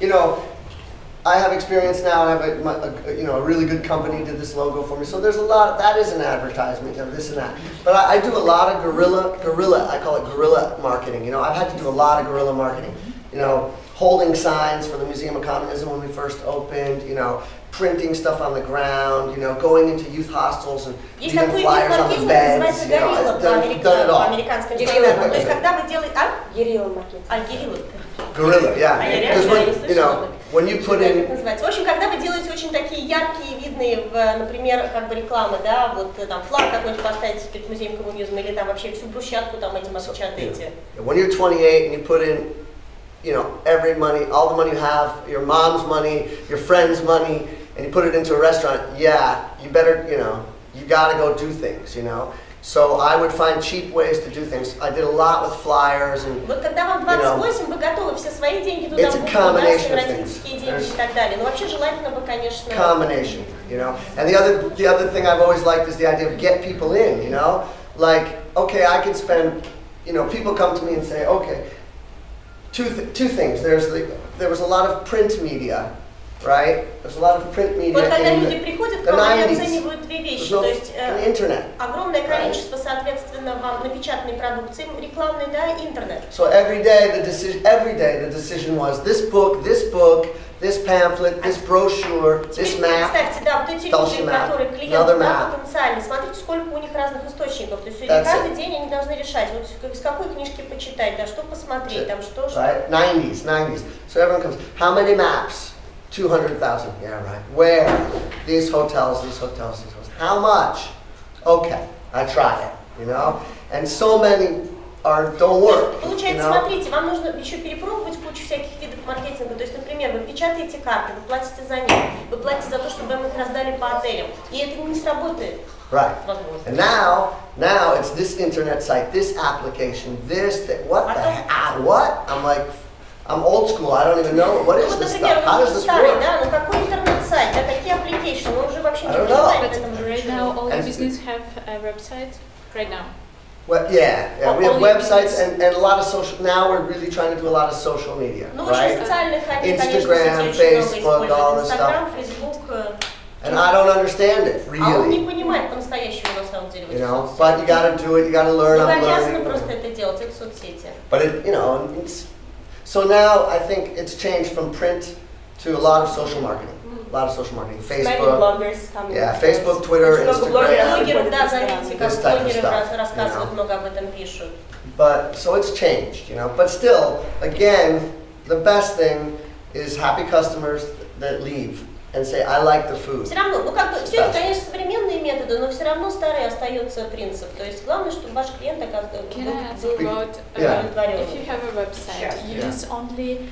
Yeah, I have experience now. I have a really good company did this logo for me. So there's a lot. That is an advertisement of this and that. But I do a lot of guerrilla. I call it guerrilla marketing. I've had to do a lot of guerrilla marketing. Holding signs for the Museum of Communism when we first opened. Printing stuff on the ground. Going into youth hostels and leaving flyers on the beds. I've done it all. То есть когда вы делаете... Guerrilla marketing. Guerrilla, yeah. Because when you put in... В общем, когда вы делаете очень такие яркие, видные, например, рекламы, да, вот там флаг какой-нибудь поставите перед музеем коммунизма или там вообще всю брусчатку там этим опечатаете. When you're 28 and you put in, every money, all the money you have, your mom's money, your friend's money, and you put it into a restaurant, you better, you gotta go do things, So I would find cheap ways to do things. I did a lot with flyers and. Вот когда вам 28, вы готовы все свои деньги туда вкладывать, все родительские деньги и так далее. Но вообще желательно бы, конечно. Combination, And the other thing I've always liked is the idea of get people in, Like, okay, I could spend, people come to me and say, okay, two things. There was a lot of print media, right? There's a lot of print media Вот когда in люди приходят к the вам, они 90s. оценивают две вещи. No, То есть internet. огромное количество, соответственно, вам напечатанной продукции, рекламной, да, и интернет. So every day the decision was this book, this pamphlet, this brochure, this map. Представьте, да, вот эти люди, которые клиенты, да, потенциальные, смотрите, сколько у них разных источников. То есть сегодня каждый день они должны решать, вот из какой книжки почитать, да, что посмотреть, там, что. Right, 90s. So everyone comes, how many maps? 200,000. Yeah, right. Where? These hotels. How much? Okay, I try it, you know? And so many don't work. Получается, смотрите, вам нужно еще перепробовать кучу всяких видов маркетинга. То есть, например, вы печатаете карты, вы платите за них, вы платите за то, чтобы вам их раздали по отелям. И это не сработает. Right. And now it's this internet site, this application, what the heck? What? I'm old school. I don't even know what is this stuff. How does this work? Да, ну какой интернет-сайт, да, какие applications, он уже вообще не понимает в этом. Right now, all the business have a website. Right now. Well, yeah, we have websites and a lot of social. Now we're really trying to do a lot of social media, right? Instagram, Facebook, all this stuff. And I don't understand it really. А он не понимает по-настоящему на самом деле. You know, but you got to do it. You got to learn. I'm learning. Просто это делать, это соцсети. But so now I think it's changed from print to a lot of social marketing. A lot of social marketing. Facebook. Yeah, Facebook, Twitter, Instagram. This type of stuff. But so it's changed, you know. But still, again, the best thing is happy customers that leave and say, I like the food. Все равно, ну как бы, все это, конечно, современные методы, но все равно старый остается принцип. То есть главное, чтобы ваш клиент оказывал удовлетворен. If you have a website, you use only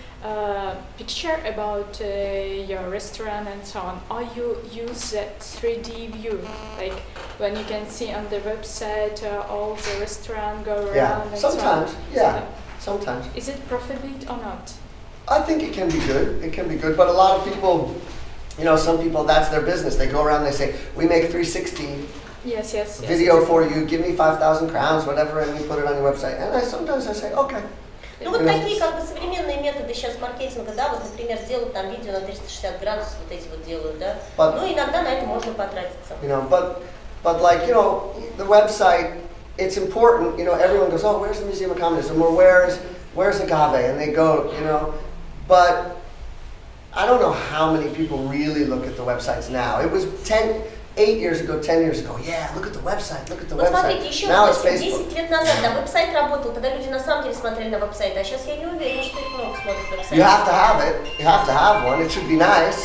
picture about your restaurant and so on, or you use a 3D view, like when you can see on the website all the restaurant go around and sometimes, so on. Sometimes. Is it profitable or not? I think it can be good. It can be good, but a lot of people, you know, some people, that's their business. They go around, they say, we make 360 video for you, give me 5,000 crowns, whatever, and you put it on your website. And sometimes I say, okay. Ну вот такие как бы современные методы сейчас маркетинга, да, вот, например, сделать там видео на 360 градусов, вот эти вот делают, да. Ну иногда на это можно потратиться. You know, but like, you know, the website, it's important, you know, everyone goes, oh, where's the Museum of Communism, or where's Agave, and they go, you know, but I don't know how many people really look at the websites now. It was 10 years ago, yeah, look at the website. Вот смотрите, еще 10 лет назад, да, веб-сайт работал, тогда люди на самом деле смотрели на веб-сайт, а сейчас я не уверена, что их много смотрят веб-сайт. You have to have it, you have to have one, it should be nice,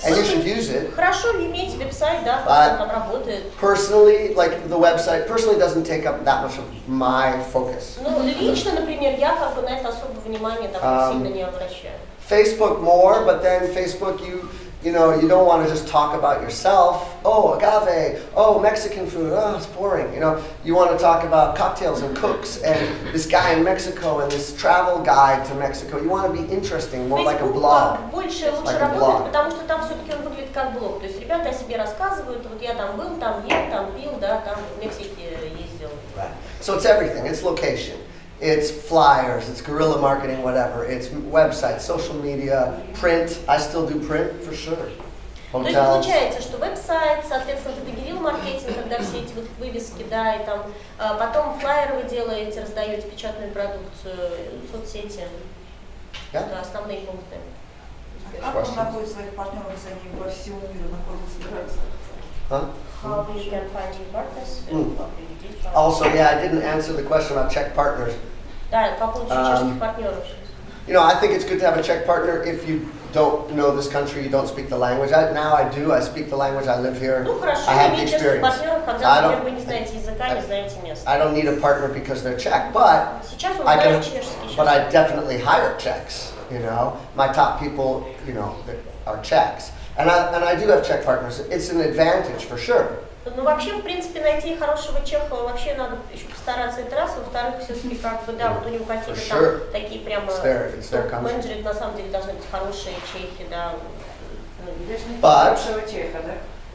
and you should use it. Хорошо иметь веб-сайт, да, он там работает. Personally, like the website, doesn't take up that much of my focus. Ну, лично, например, я как бы на это особо внимания так сильно не обращаю. Facebook more, but then Facebook you know, you don't want to just talk about yourself. Oh, agave. Oh, Mexican food. Oh, it's boring. You know, you want to talk about cocktails and cooks and this guy in Mexico and this travel guide to Mexico. You want to be interesting, more like a blog. Больше лучше работает, потому что там все-таки он выглядит как блог. То есть ребята о себе рассказывают. Вот я там был, там ел, там пил, да, там в Мексике ездил. Right. So it's everything. It's location. It's flyers, it's guerrilla marketing, whatever. It's websites, social media, print. I still do print for sure. То есть получается, что веб-сайт, соответственно, это герилла-маркетинг, когда все эти вот вывески, да, и там потом флайеры вы делаете, раздаете печатную продукцию, соцсети. Это основные пункты. Как он находит своих партнеров, если они во всему миру находятся? How you can find your partners? Also, yeah, I didn't answer the question about Czech partners. Да, по поводу чешских партнеров. You know, I think it's good to have a Czech partner if you don't know this country, you don't speak the language. Now I do. I speak the language. I live here. Ну хорошо, I have the иметь чешских партнеров, когда, например, вы не знаете языка, не знаете места. I don't need a partner because they're Czech, but I definitely hire Czechs. You know, my top people, you know, are Czechs, and I do have Czech partners. It's an advantage for sure. Ну вообще, в принципе, найти хорошего чеха вообще надо еще постараться, это раз, во-вторых, все-таки как бы, да, вот у него какие-то там такие прямо менеджеры, на самом деле, должны быть хорошие чехи, да.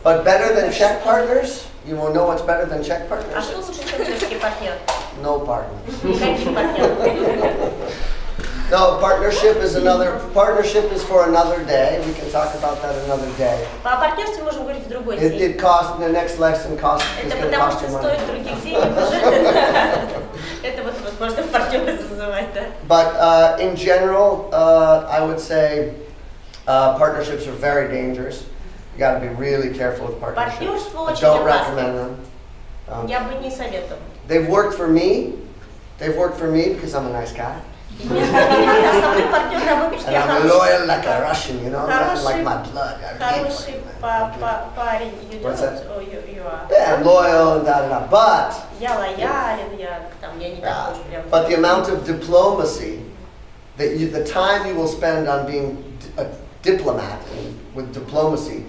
But better than Czech partners, you will know what's better than Czech partners? А что лучше, чем чешский партнер? No partners. Никаких партнеров. No, partnership is for another day. We can talk about that another day. О партнерстве можем говорить в другой день. It costs, the next lesson is going to cost you money. Это потому что стоит других денег уже. Это вот можно партнеры называть, да. But in general, I would say partnerships are very dangerous. You got to be really careful with partnerships. Партнерство I очень don't опасно. recommend them. Я бы не советовала. They've worked for me. They've worked for me because I'm a nice guy. Основной партнер работает, что And я I'm loyal like a Russian, you know, nothing like хороший, my blood. I bleed for хороший you, man. парень. You What's don't, that? or you are. Yeah, I'm loyal and da. But Я лоялен, я не такой уж прям. but the amount of diplomacy the time you will spend on being a diplomat with diplomacy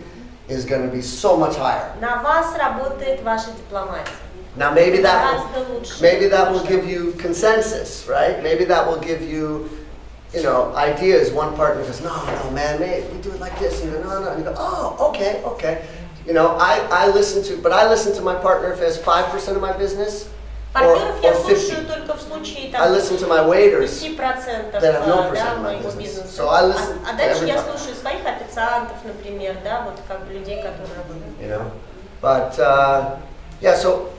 is going to be so much higher. На вас работает ваша дипломатия. Now maybe that will give you consensus, right? Maybe that will give you, ideas. One partner goes, no, man, we do it like this, and you go, no, and you go, oh, okay. I listen to my partner if he has 5% of my business. Партнеров я слушаю только в случае I listen to my waiters 5% that have no percent of my моего business. бизнеса. So I listen А to дальше я everybody. слушаю своих официантов, например, да, вот как бы людей, которые работают. But so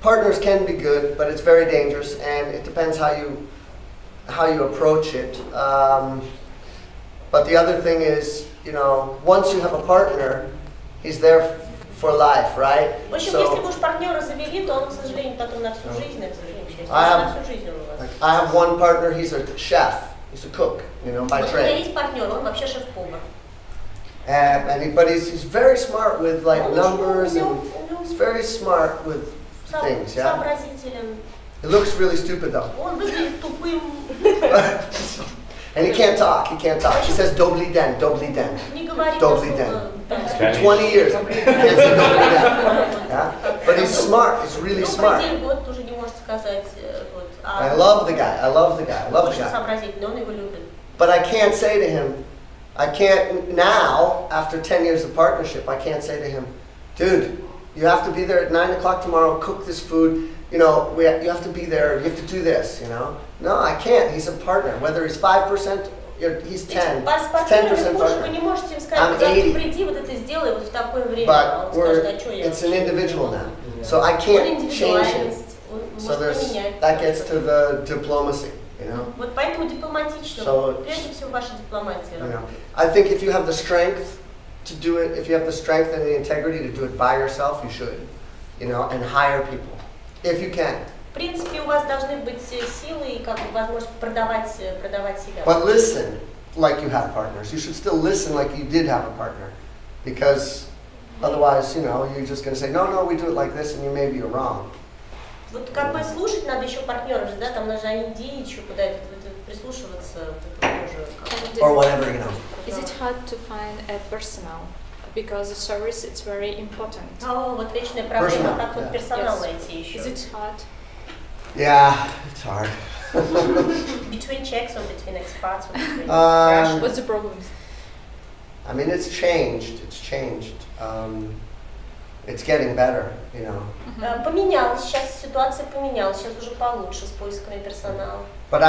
partners can be good, but it's very dangerous, and it depends how you approach it. But the other thing is, once you have a partner, he's there for life, right? В общем, если вы уж партнера завели, то он, к сожалению, потом на всю жизнь, к сожалению, на всю жизнь он у вас. I have one partner, he's a chef, he's a cook, by Вот у меня trade. есть партнер, он вообще шеф-повар. But he's very smart with numbers, and he's very smart with things, yeah? Сообразителен. It looks really stupid though. Он выглядит тупым. And he can't talk. He says dobli den. Не говорит Dobli особо. den. 20 years. He can't say dobli den. Yeah? But he's smart. He's really smart. Добрый день, год тоже не может сказать. I love the guy. Очень сообразительный, он его любит. But I can't say to him, now, after 10 years of partnership, I can't say to him, dude, you have to be there at 9 o'clock tomorrow, cook this food, you have to be there, you have to do this, No, I can't. He's a partner. Whether he's 5%, he's 10. 10% partner. Вы не можете им сказать, завтра приди, вот это сделай вот в такое время. But it's an individual now. So I can't change him. So that gets to the diplomacy, Вот поэтому дипломатично. Прежде всего ваша дипломатия. I think if you have the strength to do it, if you have the strength and the integrity to do it by yourself, you should, and hire people, if you can. В принципе, у вас должны быть силы и возможность продавать себя. But listen like you have partners. You should still listen like you did have a partner, because otherwise, you're just going to say, no, we do it like this, and maybe you're wrong. Вот как бы слушать надо еще партнеров, да, там нужно идеи еще куда-то прислушиваться, тоже. Or whatever, Is it hard to find a personal? Because the service it's very important. Вот вечная проблема, как вот персонал найти еще. Is it hard? Yeah, it's hard. Between Czechs or between expats or between What's the problem? I mean, it's changed. It's getting better, Поменялась, сейчас ситуация поменялась, сейчас уже получше с поисками персонала. But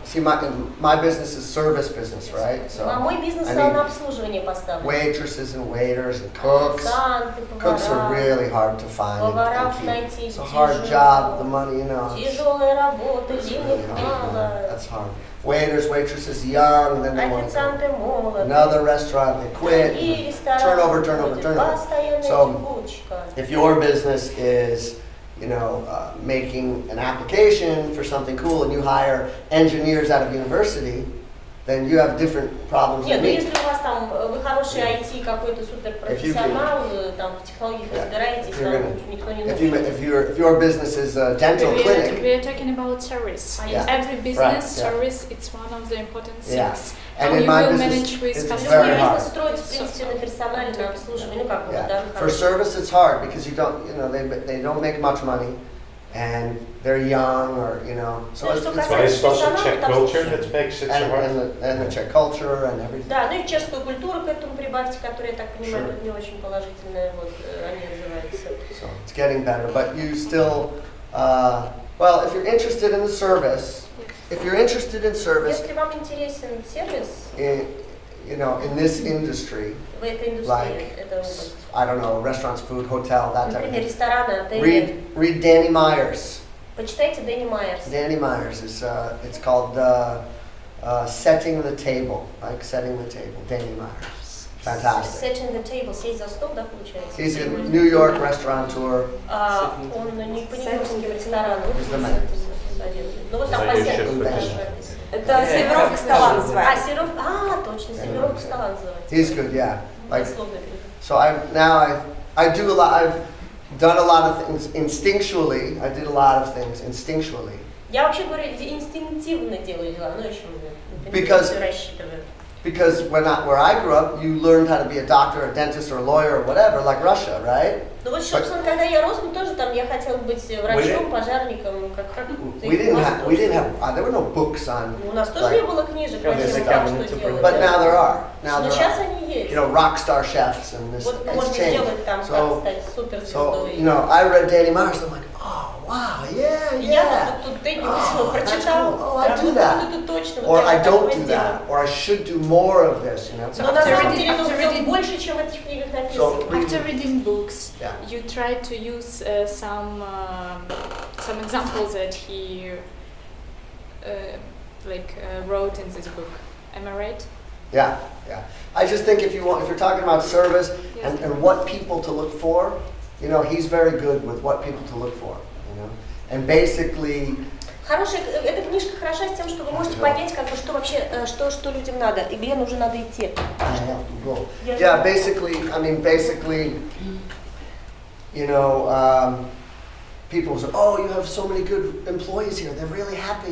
see, my business is service business, right? So мой бизнес на обслуживание поставлен. Waitresses and waiters and cooks. Cooks are really hard to find. Поваров найти it's a hard job. The money, Тяжелая работа, денег мало. That's hard. Waitresses young, then they want to Официанты молоды. another restaurant, they quit. Turnover. So if your business is making an application for something cool and you hire engineers out of university, then you have different problems Нет, than me. если у вас там, вы хороший IT какой-то суперпрофессионал, там в технологиях разбираетесь, там никто не нужен. If your business is a dental clinic. We are talking about service. Every business service, it's one of the important things. And in my business, it's very hard. Строить, в принципе, на персонале, на обслуживание, как бы, да. For service, it's hard because you don't, they don't make much money, and they're young, or so it's But it's also Czech culture that makes it so hard. And the Czech culture and everything. Да, ну и чешскую культуру к этому прибавьте, которая, я так понимаю, тут не очень положительная, вот, они развиваются. So it's getting better, but you still, well, if you're interested in the service, if you're interested in service, Если вам интересен сервис, you know, in this industry, в этой индустрии, like, это область. I don't know, restaurants, food, hotel, that type of Например, thing. рестораны, отели. Read Danny Myers. Почитайте Дэнни Майерс. Danny Myers is it's called Setting the Table, like Setting the Table. Danny Myers, fantastic. Setting the table, сесть за стол, да, получается? He's a New York restaurateur. Он не по нью-йоркским ресторанам. Ну вот там по сервису хорошо. Это сервировка стола называется. Точно, сервировка стола называется. He's good, yeah. Like, so I do a lot. I've done a lot of things instinctually. I did a lot of things instinctually. Я вообще говорю, инстинктивно делаю дела, но еще Because рассчитываю. Because where I grew up, you learned how to be a doctor, a dentist, or a lawyer, or whatever, like Russia, right? Ну вот, собственно, когда я рос, мы тоже там, я хотела быть врачом, пожарником, как we didn't have, there were no books on. У нас тоже не было книжек по тему, как что делать. But now there are. Now Но there сейчас are. они есть. You know, rock star chefs and this. Вот It's можно changed. сделать там, как стать суперзвездой. So, you know, I read Danny Myers, I'm like, oh, wow, yeah. Я тут Дэнни прочитал, Oh, I do that. это точно. Or I don't do that. Or I should do more of this, you know. Но на самом деле нужно делать больше, чем в этих книгах написано. After reading books, yeah. you try to use some examples that he wrote in this book. Am I right? Yeah, yeah. I just think if you're talking about service and what people to look for, you know, he's very good with what people to look for, you know. And basically. Эта книжка хороша с тем, что вы можете понять, как бы, что вообще, что людям надо и где нужно надо идти. Yeah, basically, you know, people say, oh, you have so many good employees here. They're really happy.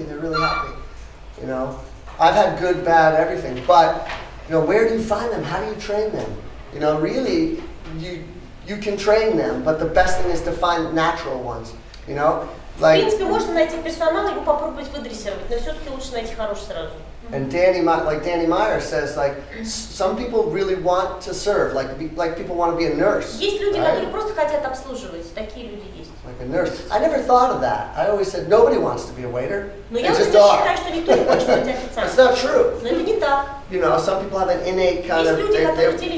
You know, I've had good, bad, everything. But, you know, where do you find them? How do you train them? You know, really, you can train them, but the best thing is to find natural ones. You know. В принципе, можно найти персонал и его попробовать выдрессировать, но все-таки лучше найти хороший сразу. And Danny Myers says, like, some people really want to serve, like people want to be a nurse. Есть люди, которые просто хотят обслуживать, такие люди есть. Like a nurse. I never thought of that. I always said nobody wants to be a waiter. Но я всегда считаю, что никто не хочет быть официантом. It's not true. Но это не так. You know, some people have an innate kind of, люди,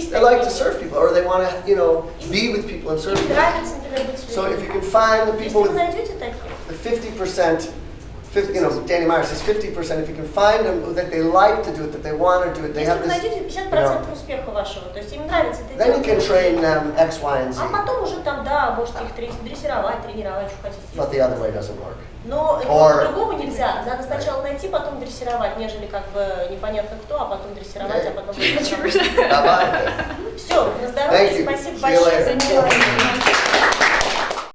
they like to serve people, or they want to, you know, be with people and serve people. Нравится, например, быть с людьми. So if you can find the people with the 50%, you know, Danny Myers says 50%. If you can find them that they like to do it, that they want to do it, they have this. Если вы найдете 50% успеха вашего, то есть им нравится это Then you делать. can train them X, Y, and Z. А потом уже там, да, можете их дрессировать, тренировать, что хотите. But the other way doesn't work. Но по-другому нельзя. Надо сначала найти, потом дрессировать, нежели как бы непонятно кто, а потом дрессировать, а потом дрессировать. Bye-bye. Все, на здоровье, спасибо большое за внимание.